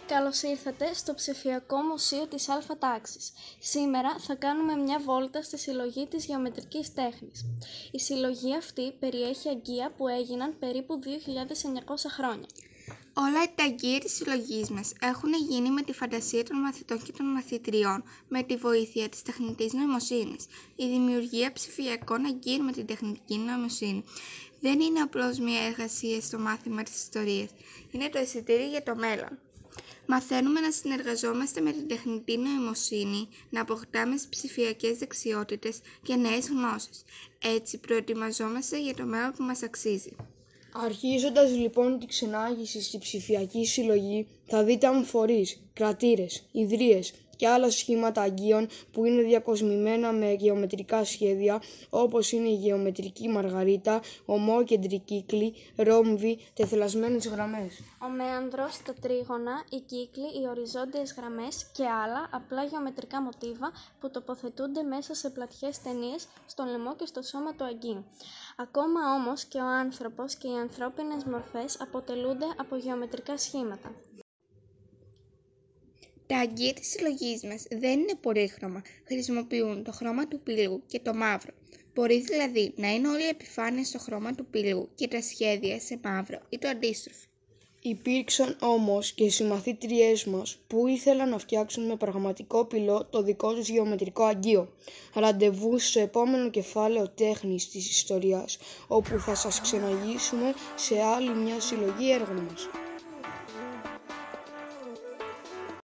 Καλώς ήρθατε στο ψηφιακό μουσείο της Αλφα Τάξης. Σήμερα θα κάνουμε μια βόλτα στη συλλογή της γεωμετρικής τέχνης. Η συλλογή αυτή περιέχει αγκία που έγιναν περίπου 2.900 χρόνια. Όλα τα αγκία της συλλογής μας έχουν γίνει με τη φαντασία των μαθητών και των μαθητριών, με τη βοήθεια της τεχνητής νοημοσύνης. Η δημιουργία ψηφιακών αγκίων με την τεχνητή νοημοσύνη δεν είναι απλώς μια εργασία στο μάθημα της ιστορίας, είναι το εισιτήριο για το μέλλον. Μαθαίνουμε να συνεργαζόμαστε με την τεχνητή νοημοσύνη, να αποκτάμε ψηφιακές δεξιότητες και νέες γνώσεις. Έτσι προετοιμαζόμαστε για το μέλλον που μας αξίζει. Αρχίζοντας λοιπόν τη ξενάγηση στη ψηφιακή συλλογή, θα δείτε αμφορείς, κρατήρες, ιδρύες και άλλα σχήματα αγκίων που είναι διακοσμημένα με γεωμετρικά σχέδια, όπως είναι η γεωμετρική μαργαρίτα, ομόκεντροι κύκλοι, ρόμβοι, τεθελασμένες γραμμές. Ο μέανδρος, τα τρίγωνα, οι κύκλοι, οι οριζόντιες γραμμές και άλλα απλά γεωμετρικά μοτίβα που τοποθετούνται μέσα σε πλατιές ταινίες στον λαιμό και στο σώμα του αγκίου. Ακόμα όμως και ο άνθρωπος και οι ανθρώπινες μορφές αποτελούνται από γεωμετρικά σχήματα. Τα αγκία της συλλογής μας δεν είναι πολύχρωμα, χρησιμοποιούν το χρώμα του πύλου και το μαύρο. Μπορεί δηλαδή να είναι όλη η επιφάνεια στο χρώμα του πύλου και τα σχέδια σε μαύρο ή το αντίστροφο. Υπήρξαν όμως και συμμαθήτριές μας που ήθελαν να φτιάξουν με πραγματικό πυλό το δικό τους γεωμετρικό αγκείο. Ραντεβού στο επόμενο κεφάλαιο τέχνης της ιστορίας, όπου θα σας ξεναγήσουμε σε άλλη μια συλλογή έργων μας.